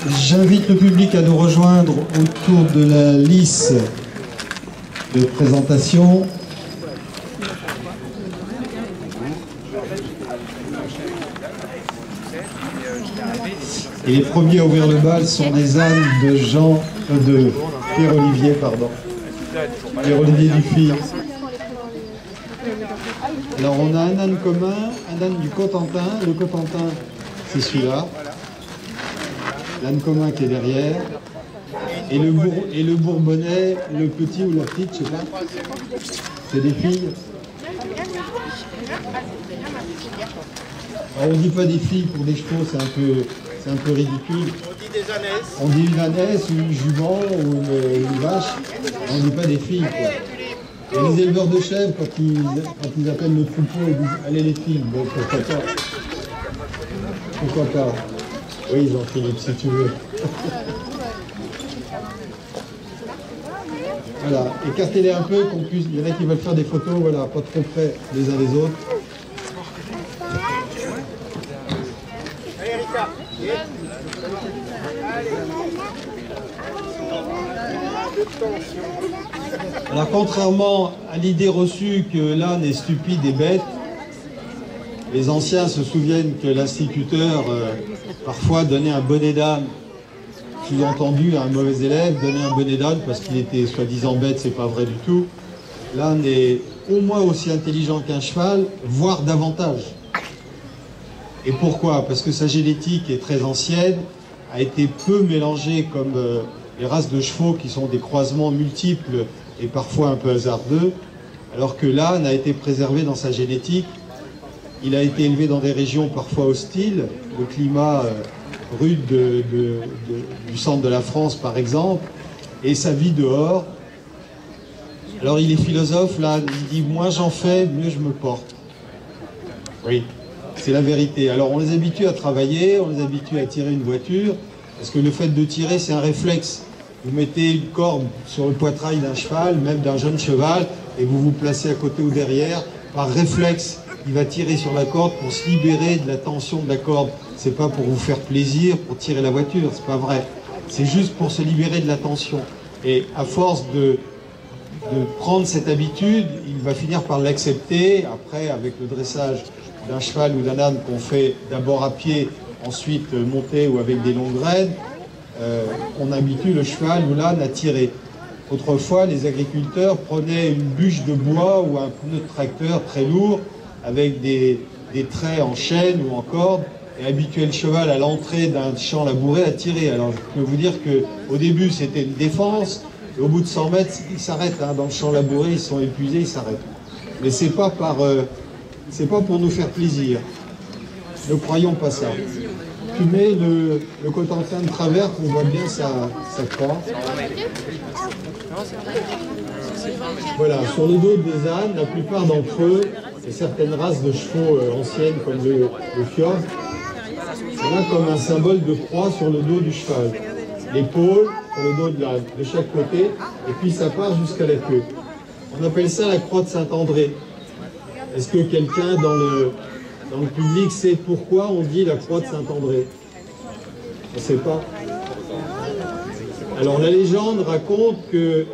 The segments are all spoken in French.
J'invite le public à nous rejoindre autour de la liste de présentation. Et les premiers à ouvrir le bal sont les ânes de Pierre-Olivier, pardon. Pierre-Olivier Dufy. Alors on a un âne commun, un âne du Cotentin. Le Cotentin, c'est celui-là. L'âne commun qui est derrière. Et le Bourbonnais, le petit ou la petite, je sais pas. C'est des filles. Alors on dit pas des filles pour des chevaux, c'est un peu ridicule. On dit des ânesses. On dit une ânesse ou une jument ou une vache. On dit pas des filles, quoi. Et les éleveurs de chèvres, quand ils appellent le troupeau, ils disent « Allez les filles ». Bon, pourquoi pas. Pourquoi pas. Oui, Jean-Philippe, si tu veux. Voilà, écartez-les un peu, qu'on puisse. Il y en a qui veulent faire des photos, voilà, pas trop près les uns les autres. Allez, Rita. Alors, contrairement à l'idée reçue que l'âne est stupide et bête, les anciens se souviennent que l'instituteur, parfois, donnait un bonnet d'âne, sous-entendu à un mauvais élève, donnait un bonnet d'âne parce qu'il était soi-disant bête, c'est pas vrai du tout. L'âne est au moins aussi intelligent qu'un cheval, voire davantage. Et pourquoi? Parce que sa génétique est très ancienne, a été peu mélangée comme les races de chevaux qui sont des croisements multiples et parfois un peu hasardeux, alors que l'âne a été préservé dans sa génétique. Il a été élevé dans des régions parfois hostiles, le climat rude du centre de la France par exemple, et sa vie dehors. Alors il est philosophe là, il dit « moins j'en fais, mieux je me porte ». Oui, c'est la vérité. Alors on les habitue à travailler, on les habitue à tirer une voiture, parce que le fait de tirer c'est un réflexe. Vous mettez une corde sur le poitrail d'un cheval, même d'un jeune cheval, et vous vous placez à côté ou derrière, par réflexe. Il va tirer sur la corde pour se libérer de la tension de la corde. C'est pas pour vous faire plaisir, pour tirer la voiture, c'est pas vrai. C'est juste pour se libérer de la tension. Et à force de prendre cette habitude, il va finir par l'accepter. Après, avec le dressage d'un cheval ou d'un âne qu'on fait d'abord à pied, ensuite monté ou avec des longues rênes, on habitue le cheval ou l'âne à tirer. Autrefois, les agriculteurs prenaient une bûche de bois ou un pneu de tracteur très lourd avec des traits en chaîne ou en corde et habituaient le cheval à l'entrée d'un champ labouré à tirer. Alors je peux vous dire qu'au début c'était une défense, et au bout de 100 mètres ils s'arrêtent, hein, dans le champ labouré ils sont épuisés, ils s'arrêtent. Mais c'est pas pour nous faire plaisir. Ne croyons pas ça. Tu mets le Cotentin de travers qu'on voit bien sa croix. Voilà, sur le dos des ânes, la plupart d'entre eux, et certaines races de chevaux anciennes comme le fjord, on a comme un symbole de croix sur le dos du cheval. L'épaule sur le dos de l'âne, de chaque côté, et puis ça part jusqu'à la queue. On appelle ça la croix de Saint-André. Est-ce que quelqu'un dans le public sait pourquoi on dit la croix de Saint-André? On ne sait pas. Alors la légende raconte que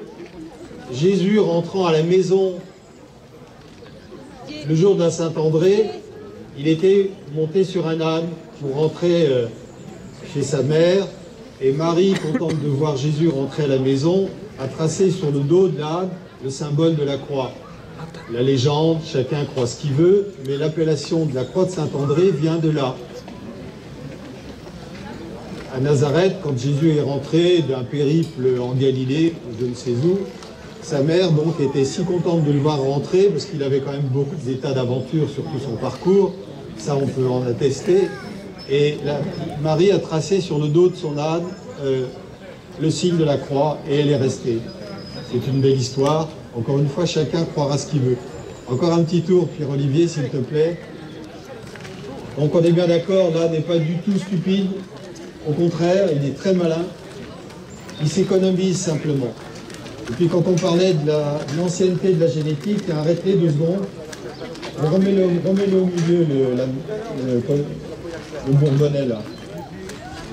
Jésus rentrant à la maison le jour d'un Saint-André, il était monté sur un âne pour rentrer chez sa mère, et Marie, contente de voir Jésus rentrer à la maison, a tracé sur le dos de l'âne le symbole de la croix. La légende, chacun croit ce qu'il veut, mais l'appellation de la croix de Saint-André vient de là. À Nazareth, quand Jésus est rentré d'un périple en Galilée, je ne sais où, sa mère donc était si contente de le voir rentrer, parce qu'il avait quand même beaucoup d'états d'aventure sur tout son parcours, ça on peut en attester, et Marie a tracé sur le dos de son âne le signe de la croix, et elle est restée. C'est une belle histoire. Encore une fois, chacun croira ce qu'il veut. Encore un petit tour, Pierre-Olivier, s'il te plaît. Donc on est bien d'accord, là n'est pas du tout stupide. Au contraire, il est très malin. Il s'économise simplement. Et puis quand on parlait de l'ancienneté de la génétique, arrêtez 2 secondes. Remets-le au milieu, le Bourbonnais là.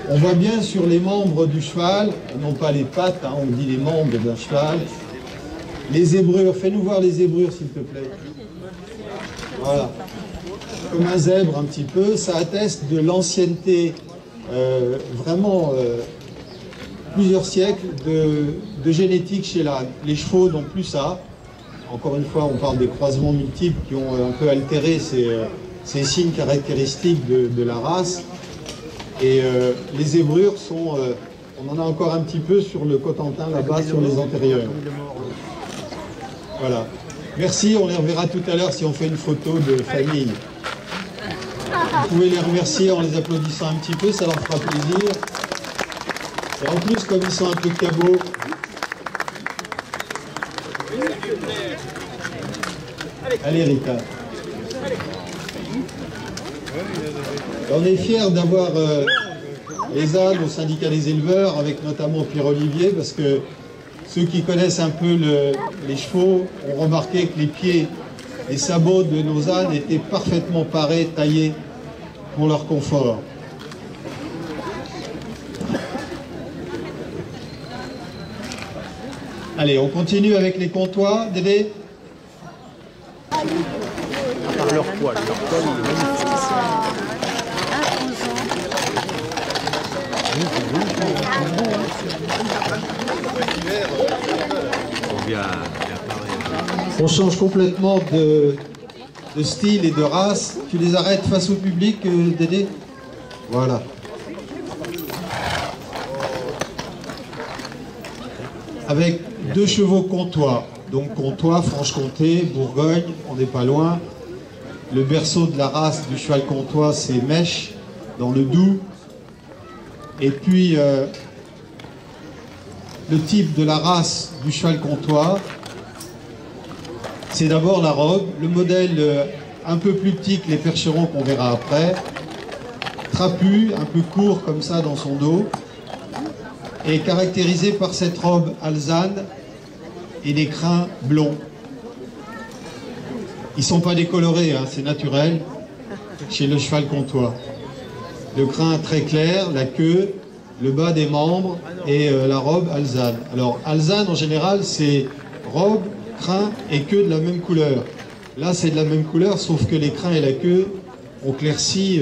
On voit bien sur les membres du cheval, non pas les pattes, hein, on dit les membres d'un cheval, les zébrures. Fais-nous voir les zébrures, s'il te plaît. Voilà. Comme un zèbre un petit peu, ça atteste de l'ancienneté, vraiment plusieurs siècles de génétique chez l'âne. Les chevaux n'ont plus ça. Encore une fois, on parle des croisements multiples qui ont un peu altéré ces signes caractéristiques de la race. Et les zébrures sont, on en a encore un petit peu sur le Cotentin, là-bas, sur les antérieurs. Voilà. Merci, on les reverra tout à l'heure si on fait une photo de famille. Vous pouvez les remercier en les applaudissant un petit peu, ça leur fera plaisir. Et en plus, comme ils sont un peu cabots, allez Rita. On est fiers d'avoir les ânes au syndicat des éleveurs, avec notamment Pierre-Olivier, parce que ceux qui connaissent un peu les chevaux ont remarqué que les pieds, les sabots de nos ânes étaient parfaitement parés, taillés pour leur confort. Allez, on continue avec les comtois, Dédé. Par leur poil, On change complètement de style et de race. Tu les arrêtes face au public, Dédé? Voilà. Avec deux chevaux comtois. Donc comtois, Franche-Comté, Bourgogne, on n'est pas loin. Le berceau de la race du cheval comtois, c'est Mèche, dans le Doubs. Et puis, le type de la race du cheval comtois, c'est d'abord la robe, le modèle un peu plus petit que les percherons qu'on verra après, trapu, un peu court comme ça dans son dos, et caractérisé par cette robe alezane et des crins blonds. Ils ne sont pas décolorés, hein, c'est naturel chez le cheval comtois. Le crin très clair, la queue, le bas des membres et la robe alezane. Alors alezane en général c'est robe, crin et queue de la même couleur. Là c'est de la même couleur sauf que les crins et la queue ont clairci.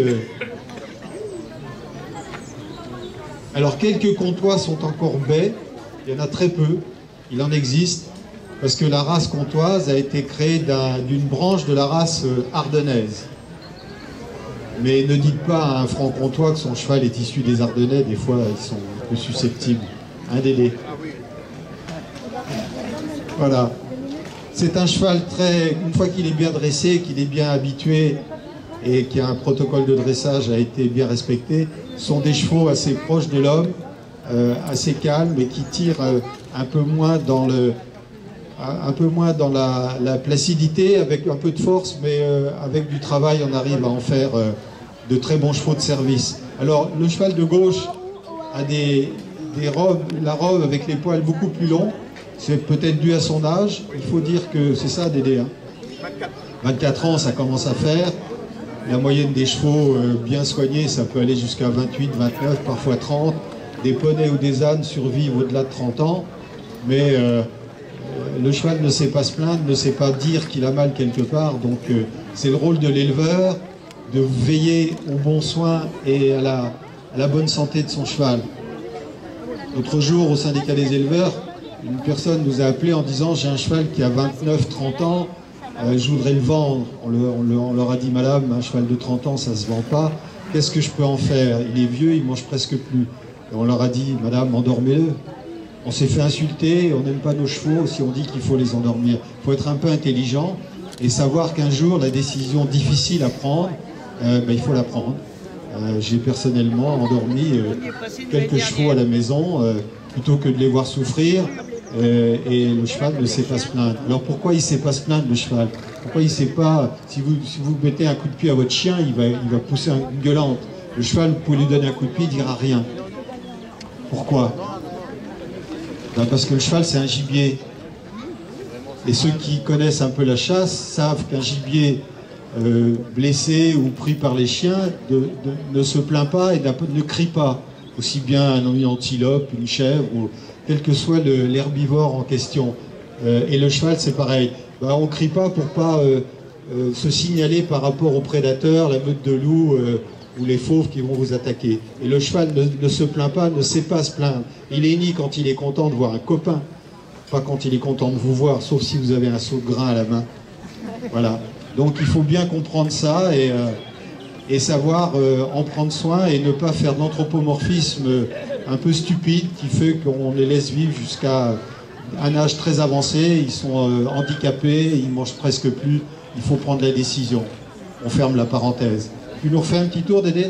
Alors quelques comtois sont encore bais, il y en a très peu, il en existe, parce que la race comtoise a été créée d'une branche de la race ardennaise. Mais ne dites pas à un franc-comtois que son cheval est issu des Ardennais, des fois ils sont un peu susceptibles. Un délai. Voilà. C'est un cheval une fois qu'il est bien dressé, qu'il est bien habitué et qu'un protocole de dressage a été bien respecté, sont des chevaux assez proches de l'homme, assez calmes et qui tirent un peu moins dans la placidité, avec un peu de force, mais avec du travail, on arrive à en faire de très bons chevaux de service. Alors, le cheval de gauche a la robe avec les poils beaucoup plus longs. C'est peut-être dû à son âge. Il faut dire que c'est ça, Dédé. Hein, 24 ans, ça commence à faire. La moyenne des chevaux bien soignés, ça peut aller jusqu'à 28, 29, parfois 30. Des poneys ou des ânes survivent au-delà de 30 ans. Mais le cheval ne sait pas se plaindre, ne sait pas dire qu'il a mal quelque part. Donc c'est le rôle de l'éleveur de veiller au bon soin et à la bonne santé de son cheval. L'autre jour, au syndicat des éleveurs, une personne nous a appelé en disant « J'ai un cheval qui a 29-30 ans, je voudrais le vendre. » On leur a dit « Madame, un cheval de 30 ans, ça ne se vend pas. Qu'est-ce que je peux en faire? Il est vieux, il mange presque plus. » Et on leur a dit « Madame, endormez-le. » On s'est fait insulter, on n'aime pas nos chevaux si on dit qu'il faut les endormir. Il faut être un peu intelligent et savoir qu'un jour, la décision difficile à prendre, il faut la prendre. J'ai personnellement endormi quelques chevaux à la maison plutôt que de les voir souffrir et le cheval ne sait pas se plaindre. Alors pourquoi il ne sait pas se plaindre, le cheval? Pourquoi il ne sait pas, si vous mettez un coup de pied à votre chien, il va pousser une gueulante. Le cheval, vous pouvez lui donner un coup de pied, il ne dira rien. Pourquoi? Parce que le cheval, c'est un gibier. Et ceux qui connaissent un peu la chasse savent qu'un gibier blessé ou pris par les chiens ne se plaint pas et ne crie pas. aussi bien une antilope, une chèvre, ou quel que soit l'herbivore en question. Et le cheval, c'est pareil. On ne crie pas pour pas se signaler par rapport aux prédateurs, la meute de loups ou les fauves qui vont vous attaquer. Et le cheval ne se plaint pas, ne sait pas se plaindre. Il est ni quand il est content de voir un copain, pas quand il est content de vous voir, sauf si vous avez un seau de grain à la main. Voilà. Donc il faut bien comprendre ça et savoir en prendre soin et ne pas faire d'anthropomorphisme un peu stupide qui fait qu'on les laisse vivre jusqu'à un âge très avancé. Ils sont handicapés, ils ne mangent presque plus. Il faut prendre la décision. On ferme la parenthèse. Tu nous refais un petit tour, Dédé ?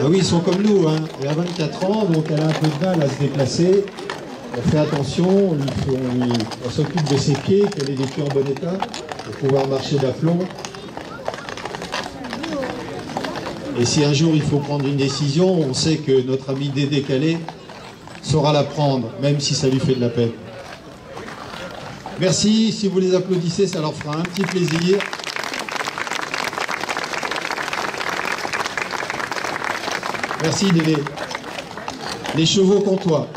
Ah oui, ils sont comme nous, hein. Elle a 24 ans, donc elle a un peu de mal à se déplacer. On fait attention, on s'occupe de ses pieds, qu'elle ait des pieds en bon état, pour pouvoir marcher d'aplomb. Et si un jour il faut prendre une décision, on sait que notre ami Dédé Calais saura la prendre, même si ça lui fait de la peine. Merci, si vous les applaudissez, ça leur fera un petit plaisir. Merci Dédé. Les chevaux comtois.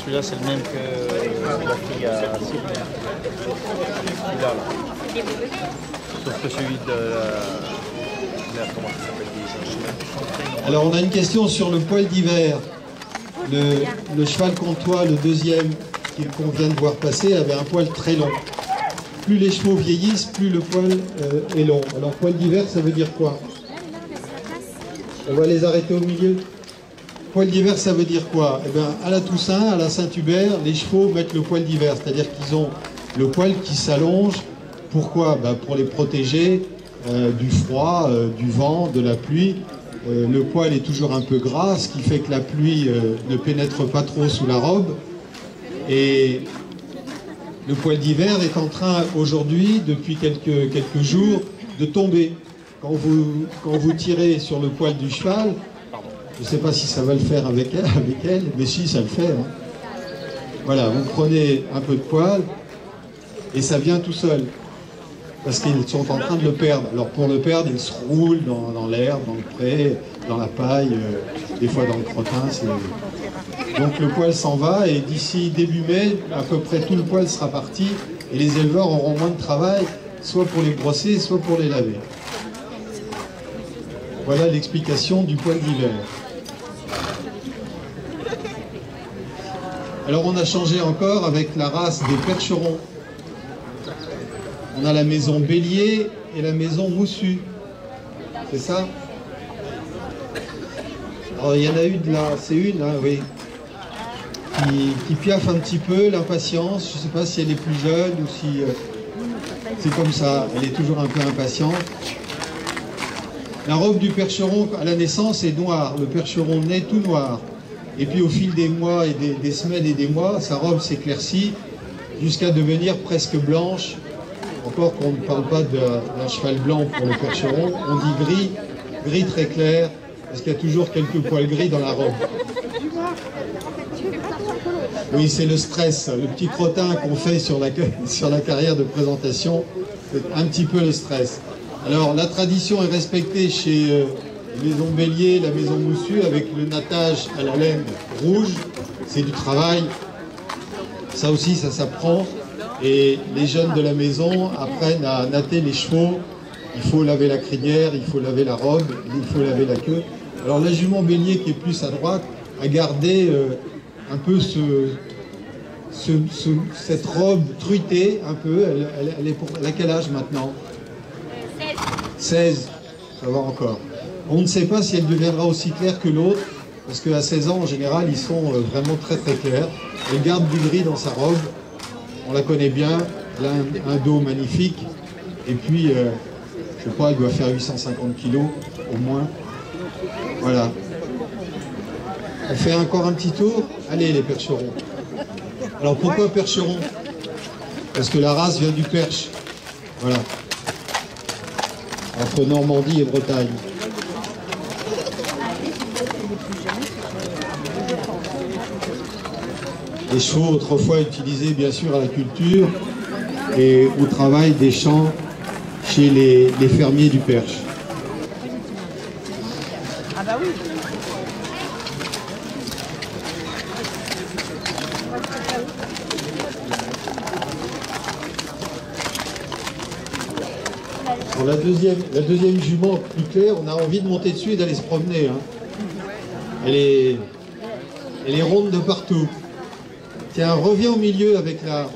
Celui-là, c'est le même que la fille à Sydney. Celui-là, là. Sauf que celui de comment ça s'appelle? Alors, on a une question sur le poil d'hiver. Le cheval comtois, le deuxième qu'on vient de voir passer, avait un poil très long. Plus les chevaux vieillissent, plus le poil est long. Alors, poil d'hiver, ça veut dire quoi? On va les arrêter au milieu. Poil d'hiver, ça veut dire quoi? Eh bien, à la Toussaint, à la Saint-Hubert, les chevaux mettent le poil d'hiver, c'est-à-dire qu'ils ont le poil qui s'allonge. Pourquoi? Pour les protéger du froid, du vent, de la pluie. Le poil est toujours un peu gras, ce qui fait que la pluie ne pénètre pas trop sous la robe. Et le poil d'hiver est en train, aujourd'hui, depuis quelques jours, de tomber. Quand vous tirez sur le poil du cheval, je ne sais pas si ça va le faire avec elle, mais si, ça le fait. Hein. Voilà, vous prenez un peu de poil et ça vient tout seul. Parce qu'ils sont en train de le perdre. Alors pour le perdre, ils se roulent dans l'herbe, dans le pré, dans la paille, des fois dans le crottin. Donc le poil s'en va et d'ici début mai, à peu près tout le poil sera parti et les éleveurs auront moins de travail, soit pour les brosser, soit pour les laver. Voilà l'explication du poil d'hiver. Alors on a changé encore avec la race des percherons. On a la maison bélier et la maison moussu. C'est ça? Alors il y en a une là, c'est une, hein, oui, qui piaffe un petit peu, l'impatience. Je ne sais pas si elle est plus jeune ou si c'est comme ça, elle est toujours un peu impatiente. La robe du percheron à la naissance est noire, le percheron naît tout noir. Et puis au fil des mois et des semaines et des mois, sa robe s'éclaircit jusqu'à devenir presque blanche. Encore qu'on ne parle pas d'un cheval blanc pour le percheron, on dit gris très clair, parce qu'il y a toujours quelques poils gris dans la robe. Oui, c'est le stress, le petit crottin qu'on fait sur la carrière de présentation, c'est un petit peu le stress. Alors la tradition est respectée chez la maison Bélier, la maison Moussu, avec le nattage à la laine rouge, c'est du travail, ça aussi ça s'apprend, et les jeunes de la maison apprennent à natter les chevaux, il faut laver la crinière, il faut laver la robe, il faut laver la queue. Alors la jument Bélier qui est plus à droite a gardé un peu cette robe truitée, un peu, elle a quel âge maintenant? 16, ça va encore. On ne sait pas si elle deviendra aussi claire que l'autre, parce qu'à 16 ans, en général, ils sont vraiment très très clairs. Elle garde du gris dans sa robe, on la connaît bien, elle a un dos magnifique, et puis, je sais pas, elle doit faire 850 kilos, au moins. Voilà. On fait encore un petit tour. Allez, les percherons. Alors, pourquoi percherons? Parce que la race vient du Perche. Voilà. Entre Normandie et Bretagne. Les chevaux autrefois utilisés bien sûr à la culture et au travail des champs chez les fermiers du Perche. Ah bah oui. Pour la deuxième jument plus claire, on a envie de monter dessus et d'aller se promener. Hein. Elle est ronde de partout. Tiens, reviens au milieu avec la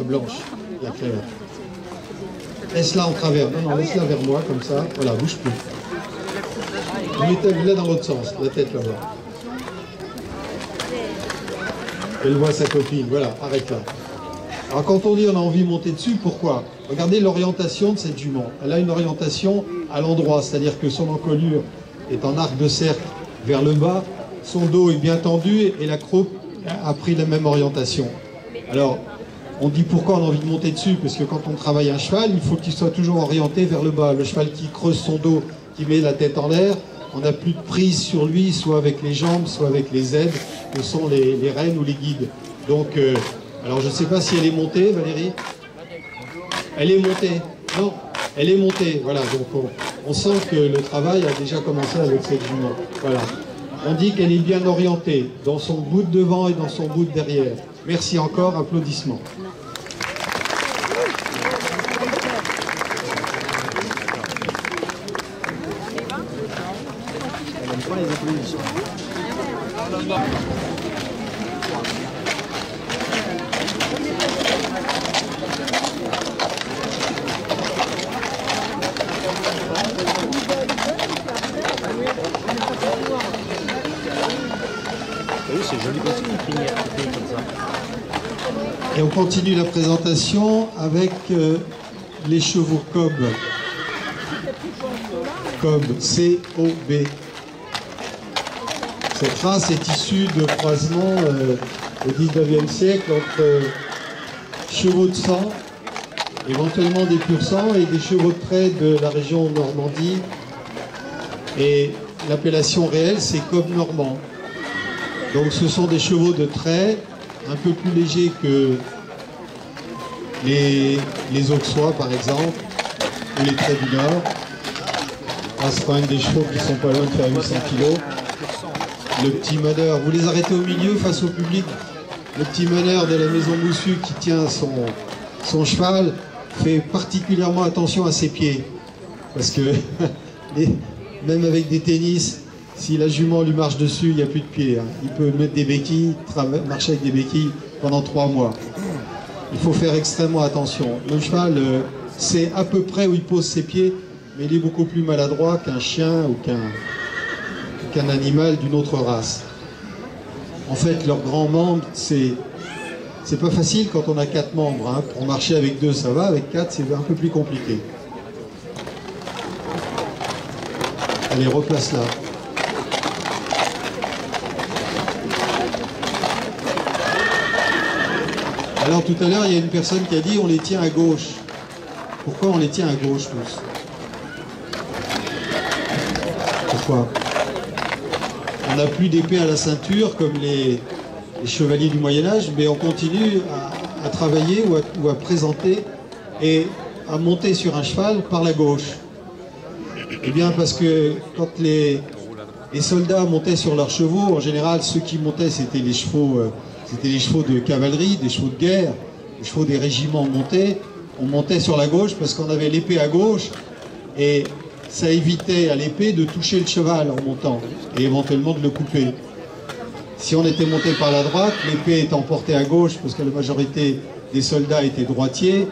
blanche, la claire. Laisse-la en travers. Non, non, laisse-la vers moi, comme ça. Voilà, bouge plus. Mettez-la dans l'autre sens, la tête là-bas. Elle voit sa copine. Voilà, arrête là. Alors quand on dit on a envie de monter dessus, pourquoi? Regardez l'orientation de cette jument. Elle a une orientation à l'endroit, c'est-à-dire que son encolure est en arc de cercle vers le bas, son dos est bien tendu et la croupe a pris la même orientation. Alors, on dit pourquoi on a envie de monter dessus, parce que quand on travaille un cheval, il faut qu'il soit toujours orienté vers le bas. Le cheval qui creuse son dos, qui met la tête en l'air, on n'a plus de prise sur lui, soit avec les jambes, soit avec les aides, que sont les rênes ou les guides. Donc, alors je ne sais pas si elle est montée, Valérie. Elle est montée. Non, elle est montée. Voilà, donc on sent que le travail a déjà commencé avec cette jument. Voilà. On dit qu'elle est bien orientée dans son bout de devant et dans son bout de derrière. Merci encore, applaudissements. Elle n'aime pas les applaudissements. Oui, c'est joli aussi une crinière coupée comme ça. Et on continue la présentation avec les chevaux Cob. Cob, C-O-B. Cette race est issue de croisements au 19e siècle entre chevaux de sang, éventuellement des pur sang, et des chevaux de trait de la région Normandie. Et l'appellation réelle, c'est Cob normand. Donc ce sont des chevaux de trait un peu plus légers que les Auxois par exemple, ou les traits du Nord. Ah, c'est quand même des chevaux qui sont pas loin de faire 800 kg. Le petit meneur, vous les arrêtez au milieu face au public. Le petit meneur de la maison Moussu qui tient son cheval fait particulièrement attention à ses pieds. Parce que même avec des tennis, si la jument lui marche dessus, il n'y a plus de pieds. Hein. Il peut mettre des béquilles, marcher avec des béquilles pendant 3 mois. Il faut faire extrêmement attention. Le cheval sait à peu près où il pose ses pieds, mais il est beaucoup plus maladroit qu'un chien ou qu'un animal d'une autre race. En fait, leurs grands membres, c'est pas facile quand on a 4 membres. Hein. Pour marcher avec 2, ça va. Avec 4, c'est un peu plus compliqué. Allez, replace-la. Alors tout à l'heure, il y a une personne qui a dit on les tient à gauche. Pourquoi on les tient à gauche tous? Pourquoi? On n'a plus d'épée à la ceinture comme les chevaliers du Moyen-Âge, mais on continue à travailler ou à présenter et à monter sur un cheval par la gauche. Eh bien parce que quand les soldats montaient sur leurs chevaux, en général ceux qui montaient c'était les chevaux de cavalerie, des chevaux de guerre, les chevaux des régiments montés. On montait sur la gauche parce qu'on avait l'épée à gauche et ça évitait à l'épée de toucher le cheval en montant et éventuellement de le couper. Si on était monté par la droite, l'épée étant portée à gauche parce que la majorité des soldats étaient droitiers,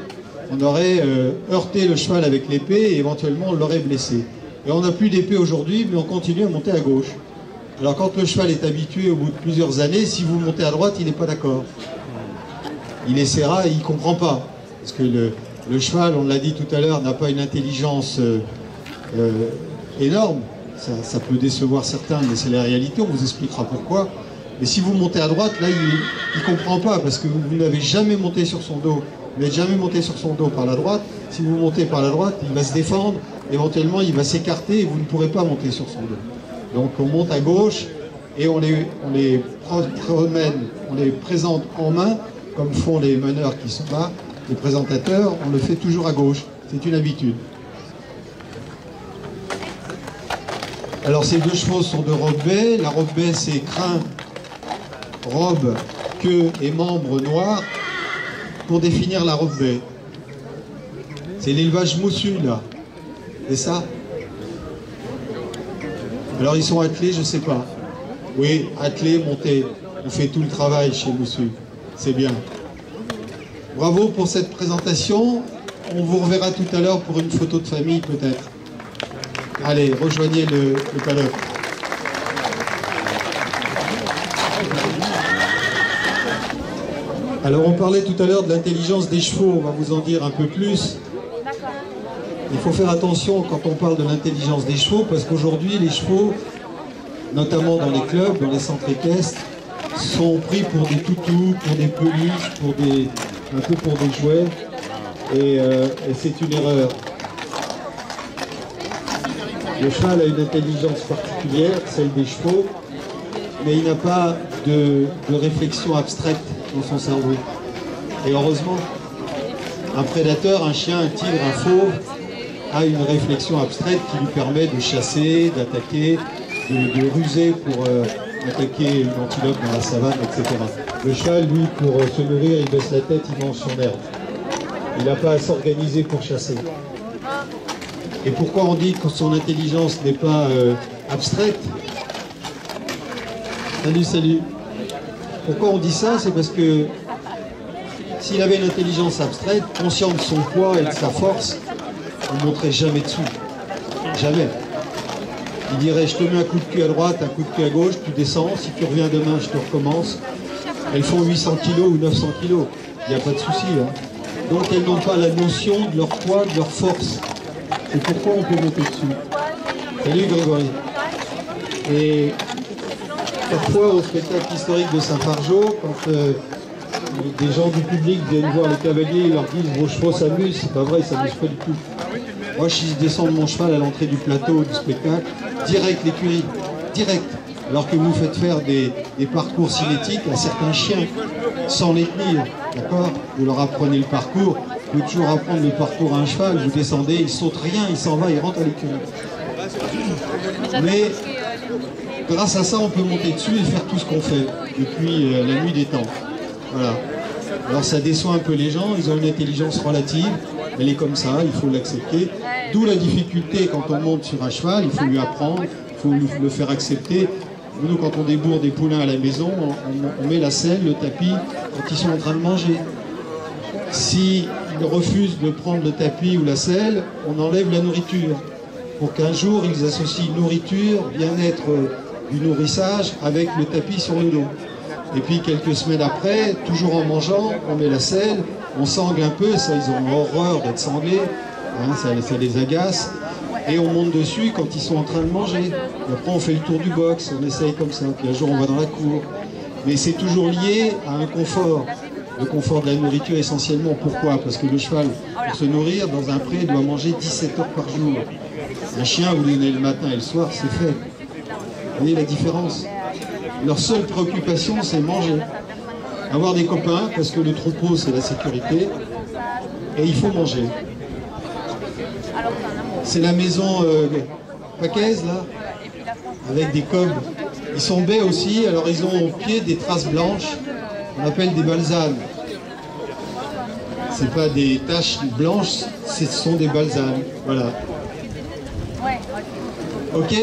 on aurait heurté le cheval avec l'épée et éventuellement on l'aurait blessé. Et on n'a plus d'épée aujourd'hui, mais on continue à monter à gauche. Alors quand le cheval est habitué au bout de plusieurs années, si vous montez à droite, il n'est pas d'accord. Il essaiera et il ne comprend pas. Parce que le cheval, on l'a dit tout à l'heure, n'a pas une intelligence énorme. Ça peut décevoir certains, mais c'est la réalité, on vous expliquera pourquoi. Mais si vous montez à droite, là, il ne comprend pas, parce que vous n'avez jamais monté sur son dos. Vous n'êtes jamais monté sur son dos par la droite. Si vous montez par la droite, il va se défendre, éventuellement il va s'écarter et vous ne pourrez pas monter sur son dos. Donc on monte à gauche et on les promène, on les présente en main, comme font les meneurs qui sont là, les présentateurs, on le fait toujours à gauche. C'est une habitude. Alors ces deux chevaux sont de robe baie. La robe baie, c'est crin, robe, queue et membres noirs pour définir la robe baie. C'est l'élevage moussu là, c'est ça? Alors ils sont attelés, je ne sais pas. Oui, attelés, montés. On fait tout le travail chez Moussu. C'est bien. Bravo pour cette présentation. On vous reverra tout à l'heure pour une photo de famille peut-être. Allez, rejoignez le paddock. Alors on parlait tout à l'heure de l'intelligence des chevaux, on va vous en dire un peu plus. Il faut faire attention quand on parle de l'intelligence des chevaux, parce qu'aujourd'hui les chevaux, notamment dans les clubs, dans les centres équestres, sont pris pour des toutous, pour des peluches, un peu pour des jouets, et c'est une erreur. Le cheval a une intelligence particulière, celle des chevaux, mais il n'a pas de réflexion abstraite dans son cerveau. Et heureusement, un prédateur, un chien, un tigre, un fauve, a une réflexion abstraite qui lui permet de chasser, d'attaquer, de ruser pour attaquer une antilope dans la savane, etc. Le cheval, lui, pour se nourrir, il baisse la tête, il mange son herbe. Il n'a pas à s'organiser pour chasser. Et pourquoi on dit que son intelligence n'est pas abstraite? Salut, salut. Pourquoi on dit ça? C'est parce que s'il avait une intelligence abstraite, conscient de son poids et de sa force, on ne monterait jamais dessous. Jamais. Il dirait, je te mets un coup de cul à droite, un coup de cul à gauche, tu descends, si tu reviens demain, je te recommence. Elles font 800 kg ou 900 kg, il n'y a pas de souci. Hein. Donc elles n'ont pas la notion de leur poids, de leur force. C'est pourquoi on peut monter dessus. Salut Grégory. Et parfois au spectacle historique de Saint-Fargeau, quand des gens du public viennent voir les cavaliers, ils leur disent vos chevaux s'amusent, c'est pas vrai, ils s'amusent pas du tout. Moi si je descends de mon cheval à l'entrée du plateau du spectacle, direct l'écurie, direct. Alors que vous faites faire des parcours cinétiques à certains chiens, sans les tenir, d'accord? Vous leur apprenez le parcours, vous pouvez toujours apprendre le parcours à un cheval, vous descendez, il saute rien, il s'en va, il rentre à l'écurie. Mais grâce à ça, on peut monter dessus et faire tout ce qu'on fait depuis la nuit des temps. Voilà. Alors ça déçoit un peu les gens, ils ont une intelligence relative, elle est comme ça, il faut l'accepter. D'où la difficulté quand on monte sur un cheval, il faut lui apprendre, il faut le faire accepter. Nous, quand on débourre des poulains à la maison, on met la selle, le tapis, quand ils sont en train de manger. S'ils refusent de prendre le tapis ou la selle, on enlève la nourriture. Pour qu'un jour, ils associent nourriture, bien-être du nourrissage avec le tapis sur le dos. Et puis, quelques semaines après, toujours en mangeant, on met la selle, on sangle un peu, ça, ils ont horreur d'être sanglés, hein, ça les agace. Et on monte dessus quand ils sont en train de manger. Et après on fait le tour du box, on essaye comme ça, puis un jour on va dans la cour. Mais c'est toujours lié à un confort. Le confort de la nourriture essentiellement. Pourquoi? Parce que le cheval, pour se nourrir, dans un pré, doit manger 17 heures par jour. Un chien, vous lui donnez le matin et le soir, c'est fait. Vous voyez la différence? Leur seule préoccupation, c'est manger. Avoir des copains, parce que le troupeau, c'est la sécurité. Et il faut manger. C'est la maison Paquaise, là, avec des cobs. Ils sont baies aussi, alors ils ont au pied des traces blanches, on appelle des balsanes. C'est pas des taches blanches, ce sont des balsanes. Voilà. Ok,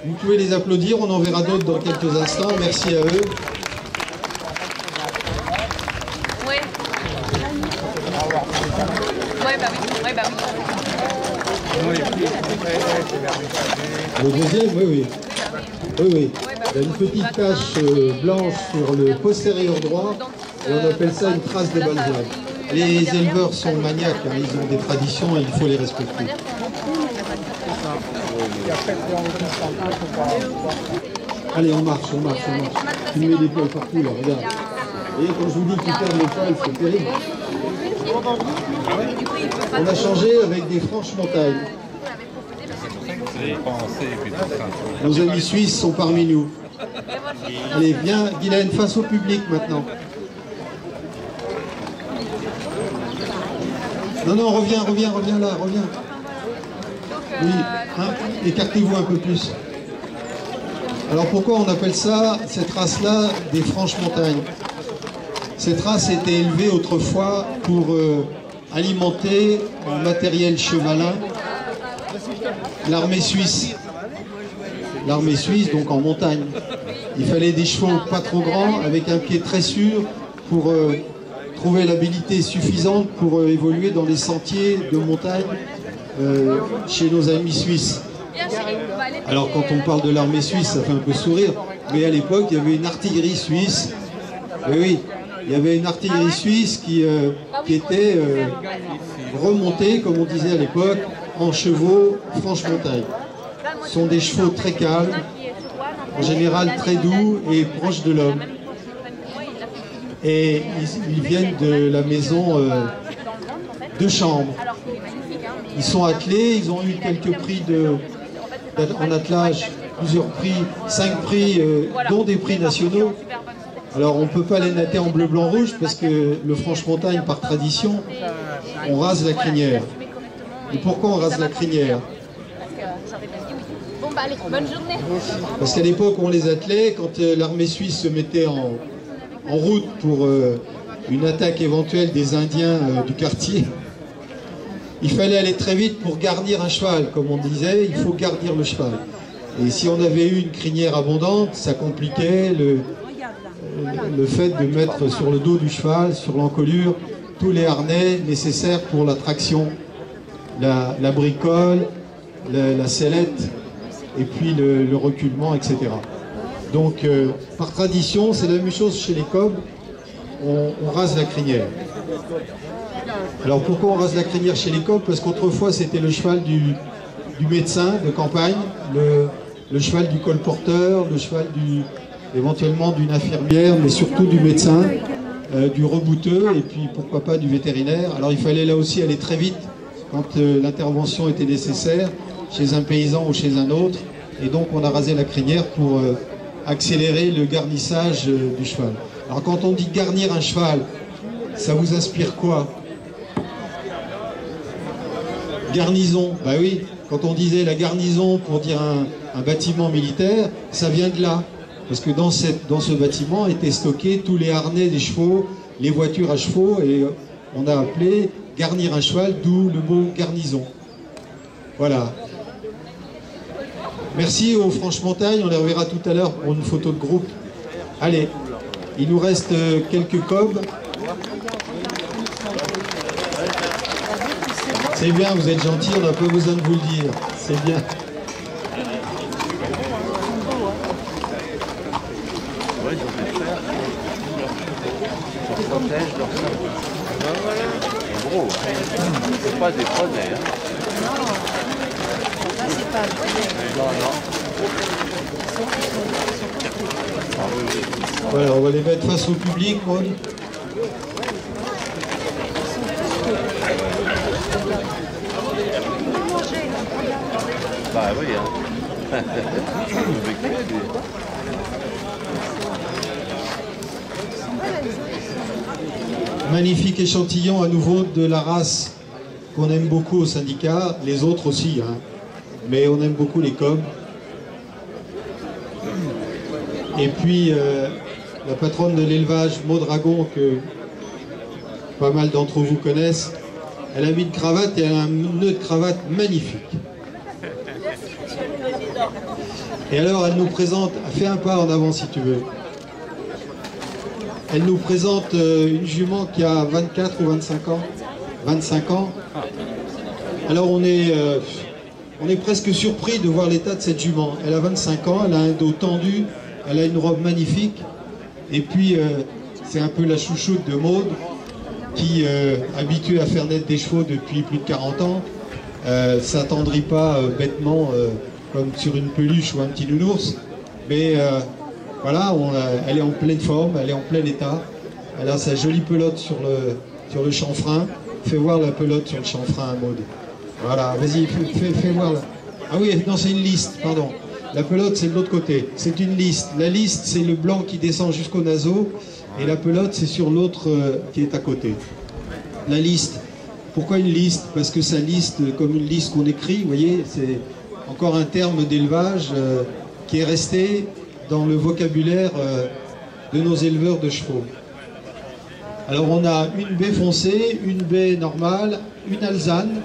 vous pouvez les applaudir, on en verra d'autres dans quelques instants. Merci à eux. Oui. Ouais, bah oui. Le deuxième, oui, oui. Oui, oui. Il y a une petite tache blanche sur le postérieur droit et on appelle ça une trace de Balzac. Les éleveurs sont maniaques, hein, ils ont des traditions et il faut les respecter. Allez, on marche, on marche, on marche. Tu mets des poils partout, là, regarde. Vous voyez, quand je vous dis qu'ils perdent les poils, c'est terrible. On a changé avec des franches montagnes. Nos amis suisses sont parmi nous. Allez, viens, Guylaine, face au public maintenant. Non, non, reviens là, reviens. Oui, hein, écartez-vous un peu plus. Alors pourquoi on appelle ça, cette race-là, des franches montagnes? Cette race était élevée autrefois pour alimenter en matériel chevalin l'armée suisse. L'armée suisse, donc en montagne. Il fallait des chevaux pas trop grands, avec un pied très sûr, pour trouver l'habilité suffisante pour évoluer dans les sentiers de montagne chez nos amis suisses. Alors quand on parle de l'armée suisse, ça fait un peu sourire, mais à l'époque, il y avait une artillerie suisse. Oui, oui, il y avait une artillerie suisse qui était remontée, comme on disait à l'époque, en chevaux franche-montagne. Ce sont des chevaux très calmes, en général très doux et proches de l'homme. Et ils viennent de la maison de chambre. Ils sont attelés, ils ont eu quelques prix en attelage, plusieurs prix, 5 prix, dont des prix nationaux. Alors on ne peut pas les natter en bleu, blanc, rouge, parce que le franche-montagne, par tradition, on rase la crinière. Et pourquoi on rase la crinière? Parce qu'à l'époque, on les attelait, quand l'armée suisse se mettait en route pour une attaque éventuelle des Indiens du quartier, il fallait aller très vite pour garnir un cheval, comme on disait, il faut garnir le cheval. Et si on avait eu une crinière abondante, ça compliquait le fait de mettre sur le dos du cheval, sur l'encolure, tous les harnais nécessaires pour la traction, la bricole, la sellette, et puis le reculement, etc. Donc, par tradition, c'est la même chose chez les cobs, on rase la crinière. Alors pourquoi on rase la crinière chez les cobs? Parce qu'autrefois c'était le cheval du médecin de campagne, le cheval du colporteur, le cheval éventuellement d'une infirmière, mais surtout du médecin, du rebouteux et puis pourquoi pas du vétérinaire. Alors il fallait là aussi aller très vite quand l'intervention était nécessaire chez un paysan ou chez un autre, et donc on a rasé la crinière pour accélérer le garnissage du cheval. Alors quand on dit garnir un cheval, ça vous inspire quoi? Garnison, bah oui, quand on disait la garnison pour dire un bâtiment militaire, ça vient de là. Parce que dans ce bâtiment étaient stockés tous les harnais des chevaux, les voitures à chevaux, et on a appelé garnir un cheval, d'où le mot garnison. Voilà. Merci aux Franche-Montagne, on les reverra tout à l'heure pour une photo de groupe. Allez, il nous reste quelques cobs. C'est bien, vous êtes gentils, on n'a pas besoin de vous le dire. C'est bien. Gros, c'est pas des poneys. Non, ça c'est pas Voilà, on va les mettre face au public, Maud. Bah oui, hein. Magnifique échantillon à nouveau de la race qu'on aime beaucoup au syndicat, les autres aussi, hein. Mais on aime beaucoup les cobs. Et puis la patronne de l'élevage, Maud Dragon, que pas mal d'entre vous connaissent, elle a mis une cravate et elle a un nœud de cravate magnifique. Et alors elle nous présente, fais un pas en avant si tu veux. Elle nous présente une jument qui a 24 ou 25 ans. 25 ans. Alors on est presque surpris de voir l'état de cette jument. Elle a 25 ans, elle a un dos tendu, elle a une robe magnifique. Et puis c'est un peu la chouchoute de Maud, qui, habituée à faire naître des chevaux depuis plus de 40 ans, s'attendrit pas bêtement comme sur une peluche ou un petit nounours. Mais voilà, elle est en pleine forme, elle est en plein état. Elle a sa jolie pelote sur le chanfrein. Fais voir la pelote sur le chanfrein à Maud. Voilà, vas-y, fais voir. Ah oui, non, c'est une liste, pardon. La pelote, c'est de l'autre côté. C'est une liste. La liste, c'est le blanc qui descend jusqu'au naseau. Et la pelote, c'est sur l'autre qui est à côté. La liste. Pourquoi une liste? Parce que ça liste comme une liste qu'on écrit. Vous voyez, c'est encore un terme d'élevage qui est resté dans le vocabulaire de nos éleveurs de chevaux. Alors on a une baie foncée, une baie normale, une alezane.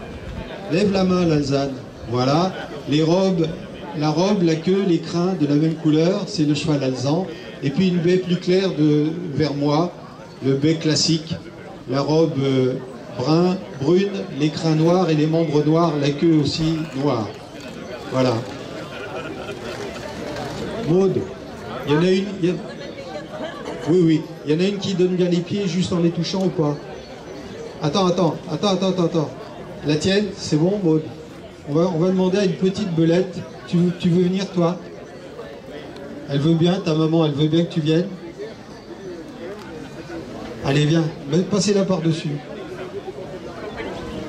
Lève la main l'alezane. Voilà. Les robes, la robe, la queue, les crins de la même couleur, c'est le cheval alezan. Et puis une baie plus claire de vermois, le baie classique. La robe brune, les crins noirs et les membres noirs, la queue aussi noire. Voilà. Maud, il y en a une... Oui, il y en a une qui donne bien les pieds juste en les touchant ou pas? Attends. La tienne, c'est bon, Maud? On va demander à une petite belette. Tu veux venir, toi? Elle veut bien, ta maman, elle veut bien que tu viennes? Allez, viens, passez-la par-dessus.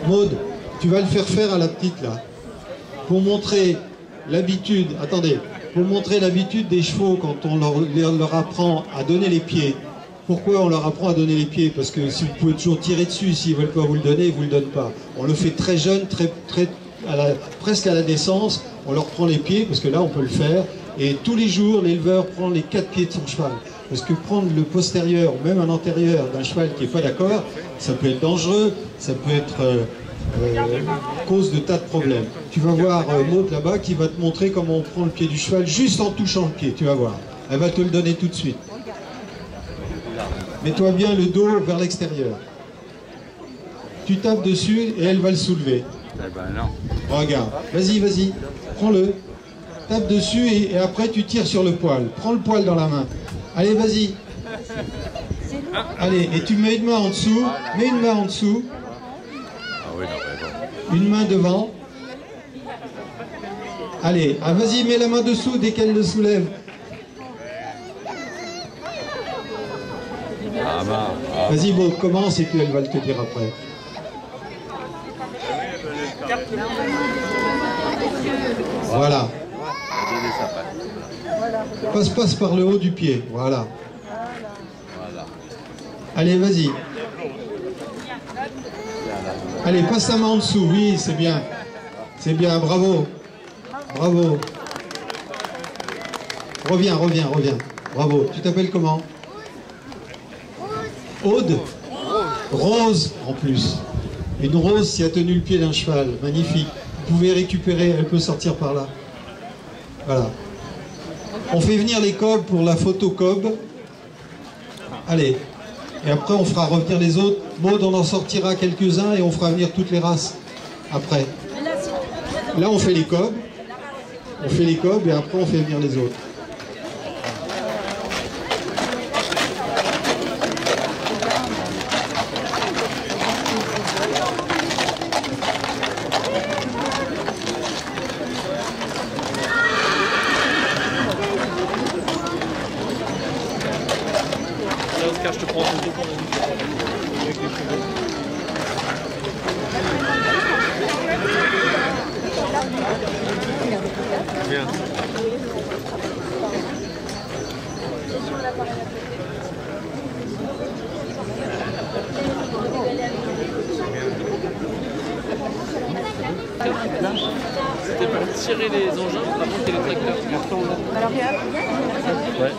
Maud, tu vas le faire à la petite, là. Pour montrer l'habitude, attendez, pour montrer l'habitude des chevaux quand on leur apprend à donner les pieds. Pourquoi on leur apprend à donner les pieds? Parce que si vous pouvez toujours tirer dessus, s'ils ne veulent pas vous le donner, ils ne vous le donnent pas. On le fait très jeune, presque à la naissance, on leur prend les pieds, parce que là on peut le faire, et tous les jours l'éleveur prend les 4 pieds de son cheval. Parce que prendre le postérieur, ou même un antérieur d'un cheval qui n'est pas d'accord, ça peut être dangereux, ça peut être cause de tas de problèmes. Tu vas voir Maud là-bas qui va te montrer comment on prend le pied du cheval juste en touchant le pied, tu vas voir. Elle va te le donner tout de suite. Mets-toi bien le dos vers l'extérieur. Tu tapes dessus et elle va le soulever. Eh ben non. Regarde, vas-y, prends-le. Tape dessus et après tu tires sur le poil. Prends le poil dans la main. Allez, vas-y. Allez, et tu mets une main en dessous. Mets une main en dessous. Ah oui, non, Une main devant. Allez, vas-y, mets la main dessous dès qu'elle le soulève. Ah bah, Vas-y, bon, commence et puis elle va te dire après. Voilà. Passe par le haut du pied. Voilà. Allez, vas-y. Allez, passe ta main en dessous. Oui, c'est bien. C'est bien, bravo. Bravo. Reviens. Bravo. Tu t'appelles comment? Aude? Rose, en plus. Une rose qui a tenu le pied d'un cheval. Magnifique. Vous pouvez récupérer, elle peut sortir par là. Voilà. On fait venir les cobs pour la photo cob. Allez. Et après, on fera revenir les autres. Maud, on en sortira quelques-uns et on fera venir toutes les races après. Là, on fait les cobs. On fait les cobs et après, on fait venir les autres. Oscar, je te prends en photo. Bien. C'était pour tirer les engins, pour monter les tracteurs. Alors regarde. Ouais.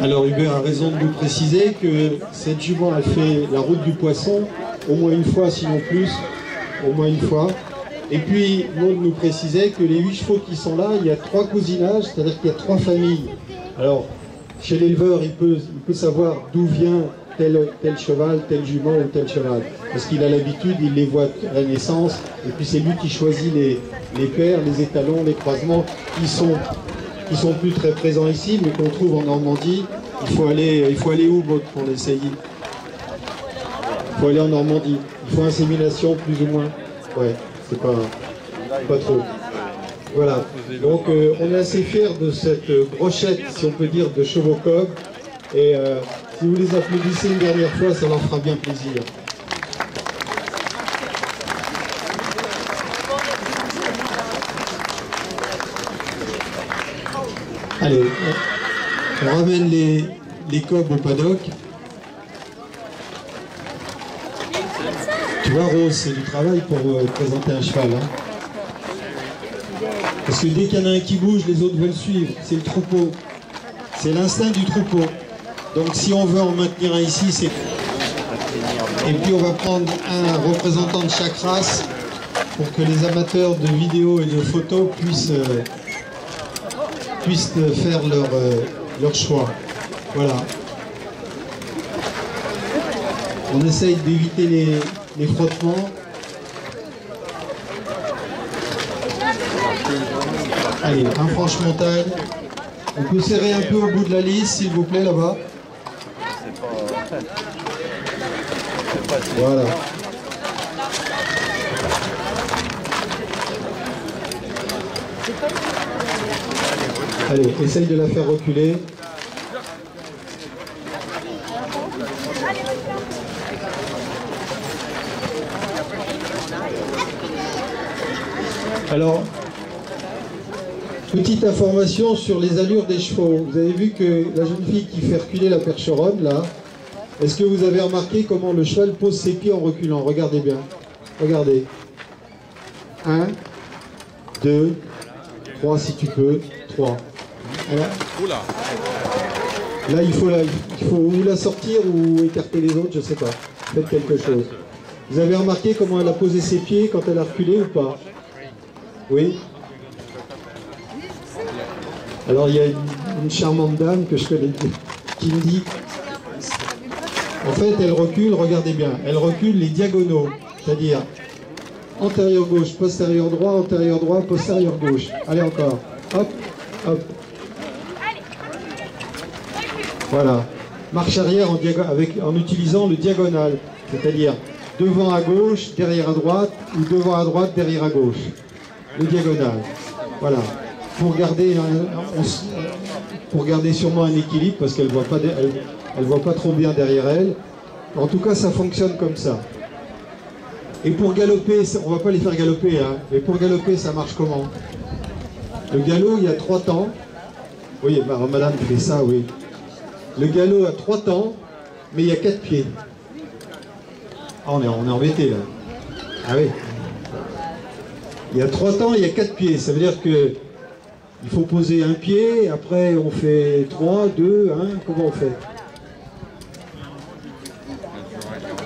Alors Hubert a raison de nous préciser que cette jument a fait la route du poisson au moins une fois, sinon plus, au moins une fois. Et puis Maud nous précisait que les 8 chevaux qui sont là, il y a 3 cousinages, c'est-à-dire qu'il y a 3 familles. Alors chez l'éleveur, il peut savoir d'où vient tel cheval, tel jument ou tel cheval. Parce qu'il a l'habitude, il les voit à la naissance, et puis c'est lui qui choisit les paires, les étalons, les croisements, qui sont plus très présents ici, mais qu'on trouve en Normandie. Il faut aller où, Maud, pour l'essayer? Il faut aller en Normandie. Il faut insémination, plus ou moins. Ouais, c'est pas trop. Voilà. Donc, on est assez fiers de cette brochette, si on peut dire, de chevaux coqs. Et si vous les applaudissez une dernière fois, ça leur fera bien plaisir. Allez, on ramène les coqs au paddock. Tu vois, Rose, c'est du travail pour présenter un cheval. Hein. Parce que dès qu'il y en a un qui bouge, les autres veulent suivre. C'est le troupeau. C'est l'instinct du troupeau. Donc si on veut en maintenir un ici, c'est... Et puis on va prendre un représentant de chaque race pour que les amateurs de vidéos et de photos puissent faire leur choix. Voilà. On essaye d'éviter les frottements. Allez, un franche-montagne. On peut serrer un peu au bout de la lisse, s'il vous plaît, là-bas. Voilà. Allez, essaye de la faire reculer. Alors, petite information sur les allures des chevaux. Vous avez vu que la jeune fille qui fait reculer la percheronne, là, est-ce que vous avez remarqué comment le cheval pose ses pieds en reculant? Regardez bien. Regardez. 1, 2, 3 si tu peux. 3. Voilà. Là, il faut ou la sortir ou écarter les autres, je ne sais pas. Faites quelque chose. Vous avez remarqué comment elle a posé ses pieds quand elle a reculé ou pas? Oui. Alors, il y a une charmante dame que je connais qui me dit... En fait, elle recule, regardez bien, elle recule les diagonaux, c'est-à-dire antérieur gauche, postérieur droit, postérieur gauche. Allez encore, hop, hop. Voilà. Marche arrière en utilisant le diagonal, c'est-à-dire devant à gauche, derrière à droite, ou devant à droite, derrière à gauche. Le diagonal. Voilà. Pour garder sûrement un équilibre, parce qu'elle ne voit pas trop bien derrière elle. En tout cas, ça fonctionne comme ça. Et pour galoper, on ne va pas les faire galoper, hein, mais pour galoper, ça marche comment? Le galop, il y a 3 temps. Oui, madame fait ça, oui. Le galop a 3 temps, mais il y a 4 pieds. Ah, on est embêté, là. Ah oui. Il y a 3 temps, il y a 4 pieds. Ça veut dire que il faut poser un pied, après on fait 3, 2, 1, comment on fait?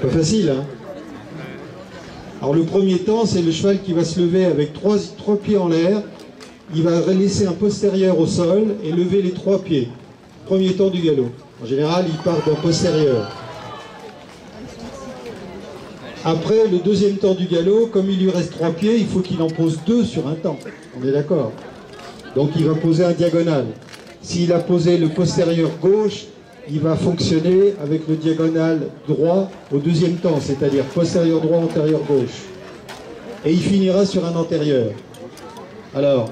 Pas facile, hein? Alors le premier temps, c'est le cheval qui va se lever avec 3 pieds en l'air. Il va laisser un postérieur au sol et lever les 3 pieds. Premier temps du galop. En général, il part d'un postérieur. Après, le deuxième temps du galop, comme il lui reste 3 pieds, il faut qu'il en pose 2 sur un temps. On est d'accord? Donc il va poser un diagonal. S'il a posé le postérieur gauche, il va fonctionner avec le diagonal droit au deuxième temps, c'est-à-dire postérieur droit, antérieur gauche. Et il finira sur un antérieur. Alors,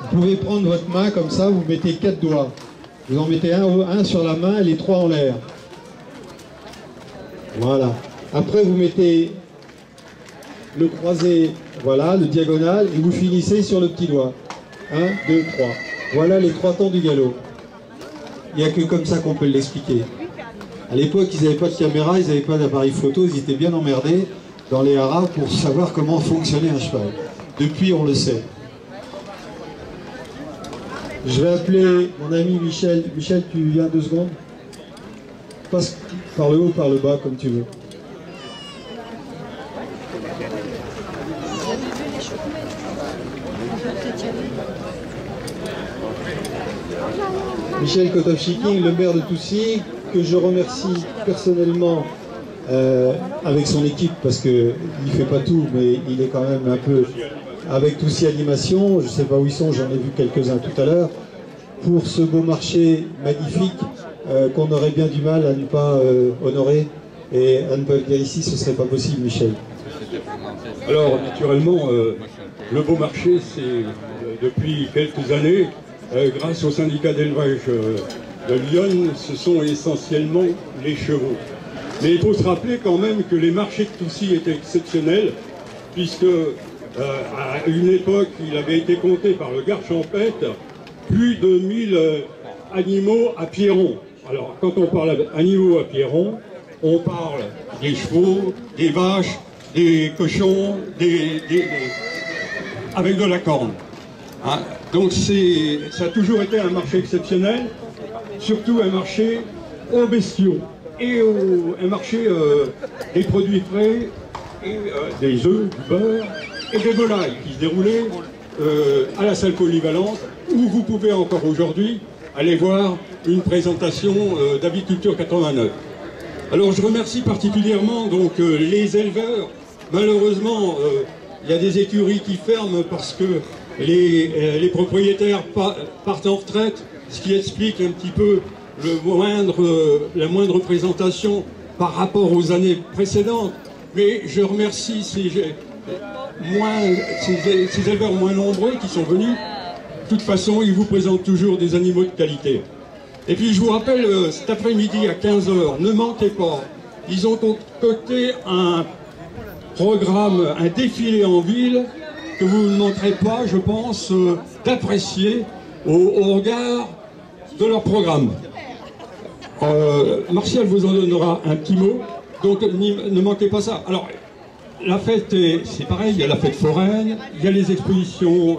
vous pouvez prendre votre main comme ça, vous mettez 4 doigts. Vous en mettez un sur la main et les 3 en l'air. Voilà. Après, vous mettez le croisé, voilà, le diagonal, et vous finissez sur le petit doigt. 1, 2, 3. Voilà les 3 temps du galop. Il n'y a que comme ça qu'on peut l'expliquer. À l'époque, ils n'avaient pas de caméra, ils n'avaient pas d'appareil photo, ils étaient bien emmerdés dans les haras pour savoir comment fonctionnait un cheval. Depuis, on le sait. Je vais appeler mon ami Michel. Michel, tu viens 2 secondes? Passe par le haut, par le bas, comme tu veux. Michel Kotovchiking, le maire de Toucy, que je remercie personnellement avec son équipe, parce qu'il ne fait pas tout, mais il est quand même un peu avec Toucy Animation, je ne sais pas où ils sont, j'en ai vu quelques-uns tout à l'heure, pour ce beau marché magnifique qu'on aurait bien du mal à ne pas honorer, et à ne pas le dire ici, ce ne serait pas possible, Michel. Alors, naturellement, le beau marché, c'est depuis quelques années, grâce au syndicat d'élevage de Lyon, ce sont essentiellement les chevaux. Mais il faut se rappeler quand même que les marchés de Toucy étaient exceptionnels, puisque à une époque, il avait été compté par le garde champêtre plus de 1000 animaux à Pierron. Alors, quand on parle d'animaux à Pierron, on parle des chevaux, des vaches, des cochons, avec de la corne. Hein? Donc ça a toujours été un marché exceptionnel, surtout un marché aux bestiaux et un marché des produits frais, et, des œufs, du beurre et des volailles qui se déroulaient à la salle polyvalente, où vous pouvez encore aujourd'hui aller voir une présentation d'Aviculture 89. Alors je remercie particulièrement donc les éleveurs. Malheureusement, il y a des écuries qui ferment parce que les propriétaires partent en retraite, ce qui explique un petit peu la moindre représentation par rapport aux années précédentes. Mais je remercie ces éleveurs moins nombreux qui sont venus. De toute façon, ils vous présentent toujours des animaux de qualité. Et puis je vous rappelle, cet après-midi à 15 h, ne manquez pas, ils ont concocté un programme, un défilé en ville que vous ne manquerez pas, je pense, d'apprécier au regard de leur programme. Martial vous en donnera un petit mot, donc ne manquez pas ça. Alors, la fête, c'est pareil, il y a la fête foraine, il y a les expositions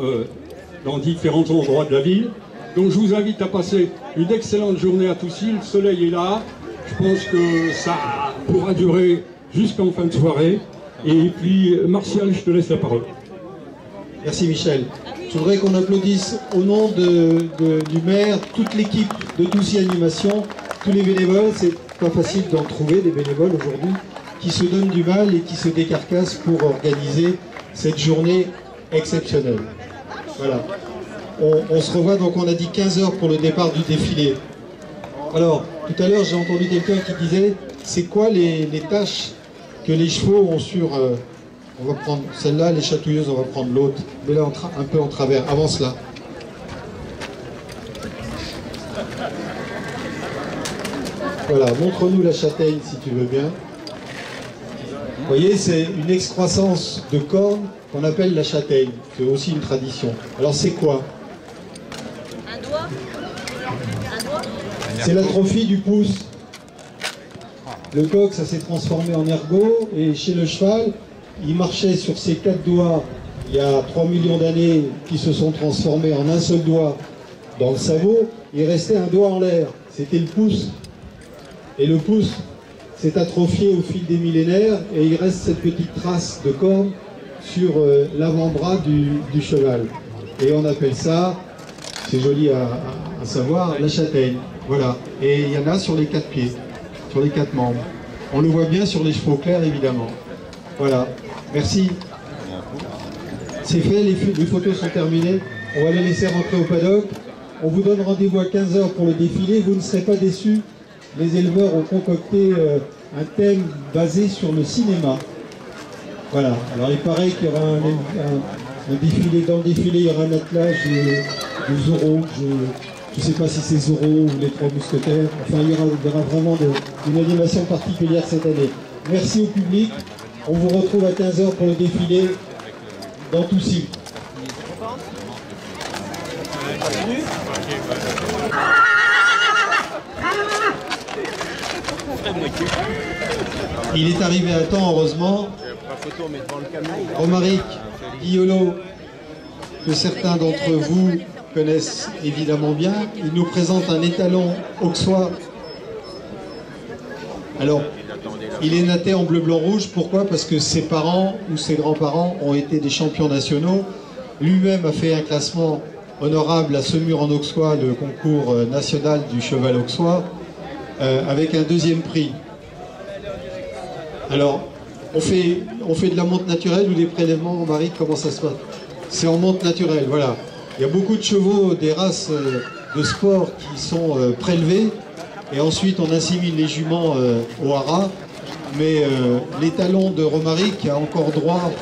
dans différents endroits de la ville. Donc je vous invite à passer une excellente journée à Toucy, le soleil est là, je pense que ça pourra durer jusqu'en fin de soirée. Et puis Martial, je te laisse la parole. Merci Michel. Je voudrais qu'on applaudisse au nom du maire, toute l'équipe de Toucy Animation, tous les bénévoles, c'est pas facile d'en trouver des bénévoles aujourd'hui, qui se donnent du mal et qui se décarcassent pour organiser cette journée exceptionnelle. Voilà. On se revoit, donc on a dit 15 h pour le départ du défilé. Alors, tout à l'heure j'ai entendu quelqu'un qui disait, c'est quoi les tâches que les chevaux ont sur... on va prendre celle-là, les chatouilleuses, on va prendre l'autre. Mais là, un peu en travers. Avance là. Voilà, montre-nous la châtaigne si tu veux bien. Vous voyez, c'est une excroissance de cornes qu'on appelle la châtaigne. C'est aussi une tradition. Alors c'est quoi? Un doigt. C'est l'atrophie du pouce. Le coq, ça s'est transformé en ergot, et chez le cheval, il marchait sur ses 4 doigts il y a 3 millions d'années, qui se sont transformés en un seul doigt dans le sabot. Il restait un doigt en l'air, c'était le pouce. Et le pouce s'est atrophié au fil des millénaires, et il reste cette petite trace de corne sur l'avant-bras du cheval. Et on appelle ça, c'est joli à savoir, la châtaigne. Voilà. Et il y en a sur les 4 pieds, sur les 4 membres. On le voit bien sur les chevaux clairs, évidemment. Voilà. Merci. C'est fait, les photos sont terminées. On va les laisser rentrer au paddock. On vous donne rendez-vous à 15 h pour le défilé. Vous ne serez pas déçus. Les éleveurs ont concocté un thème basé sur le cinéma. Voilà. Alors il paraît qu'il y aura un défilé. Dans le défilé, il y aura un attelage de Zorro. Je ne sais pas si c'est Zorro ou les 3 mousquetaires. Enfin, il y aura vraiment une animation particulière cette année. Merci au public. On vous retrouve à 15 h pour le défilé dans Toucy. Il est arrivé à temps, heureusement. Romaric Guillolo, que certains d'entre vous connaissent évidemment bien, il nous présente un étalon auxois. Alors, il est naté en bleu, blanc, rouge. Pourquoi? Parce que ses parents ou ses grands-parents ont été des champions nationaux. Lui-même a fait un classement honorable à Semur-en-Auxois le concours national du cheval auxois, avec un deuxième prix. Alors, on fait de la monte naturelle ou des prélèvements, Marie, comment ça se passe? C'est en monte naturelle, voilà. Il y a beaucoup de chevaux des races de sport qui sont prélevés, et ensuite on assimile les juments au haras, mais l'étalon de Romaric a encore droit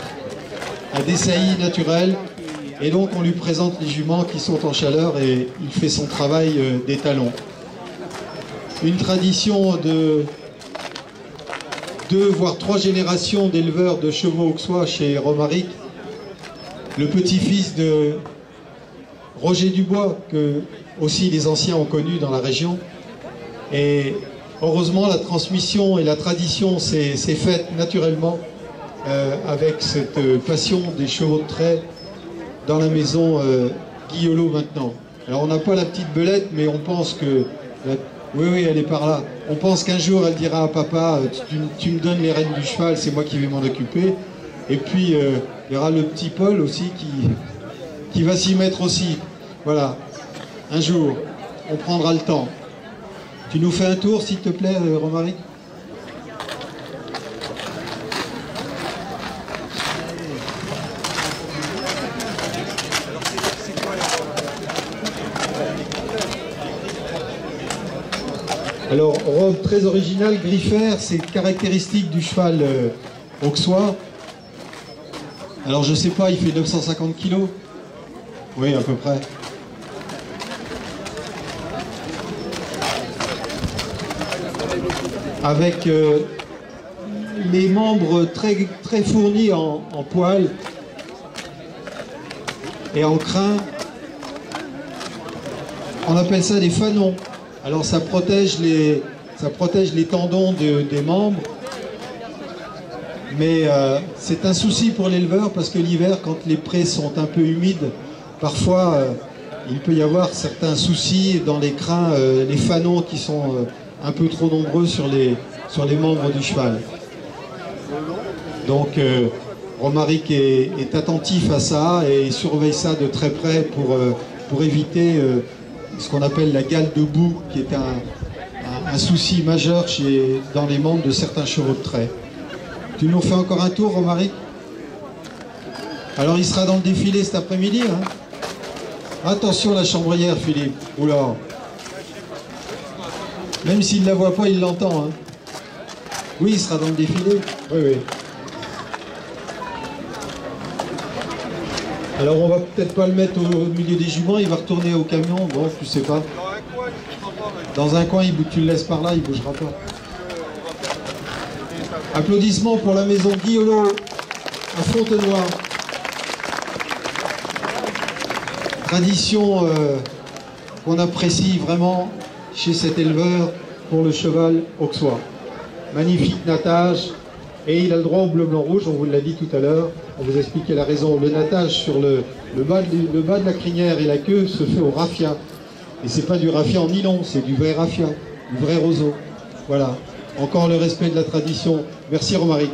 à des saillies naturelles, et donc on lui présente les juments qui sont en chaleur et il fait son travail d'étalon. Une tradition de 2 voire 3 générations d'éleveurs de chevaux auxois chez Romaric, le petit-fils de Roger Dubois, que aussi les anciens ont connu dans la région. Et heureusement, la transmission et la tradition s'est faite naturellement avec cette passion des chevaux de trait dans la maison Guillolot maintenant. Alors on n'a pas la petite belette, mais on pense que... Oui, elle est par là. On pense qu'un jour elle dira à papa, tu me donnes les rênes du cheval, c'est moi qui vais m'en occuper. Et puis il y aura le petit Paul aussi qui va s'y mettre aussi. Voilà, un jour, on prendra le temps. Tu nous fais un tour, s'il te plaît, Romaric? Alors, robe très originale, griffère, c'est caractéristique du cheval auxois. Alors, je sais pas, il fait 950 kilos. Oui, à peu près. Avec les membres très fournis en poils et en crin. On appelle ça des fanons. Alors ça protège les tendons des membres, mais c'est un souci pour l'éleveur parce que l'hiver, quand les prés sont un peu humides, parfois il peut y avoir certains soucis dans les crins, les fanons qui sont un peu trop nombreux sur les membres du cheval. Donc Romaric est attentif à ça et surveille ça de très près pour éviter ce qu'on appelle la gale de boue, qui est un souci majeur dans les membres de certains chevaux de trait. Tu nous fais encore un tour, Romaric? Alors il sera dans le défilé cet après-midi, hein? Attention la chambrière, Philippe. Oula. Même s'il ne la voit pas, il l'entend, hein? Oui, il sera dans le défilé. Oui. Alors on va peut-être pas le mettre au milieu des juments, il va retourner au camion, bon, tu sais pas. Dans un coin, tu le laisses par là, il bougera pas. Applaudissements pour la maison Guillolot à Fontenoy. Tradition qu'on apprécie vraiment chez cet éleveur pour le cheval auxois. Magnifique nattage. Et il a le droit au bleu, blanc, rouge, on vous l'a dit tout à l'heure, on vous expliquait la raison. Le nattage sur le bas de la crinière et la queue se fait au raffia. Et c'est pas du raffia en nylon, c'est du vrai raffia, du vrai roseau. Voilà, encore le respect de la tradition. Merci Romaric.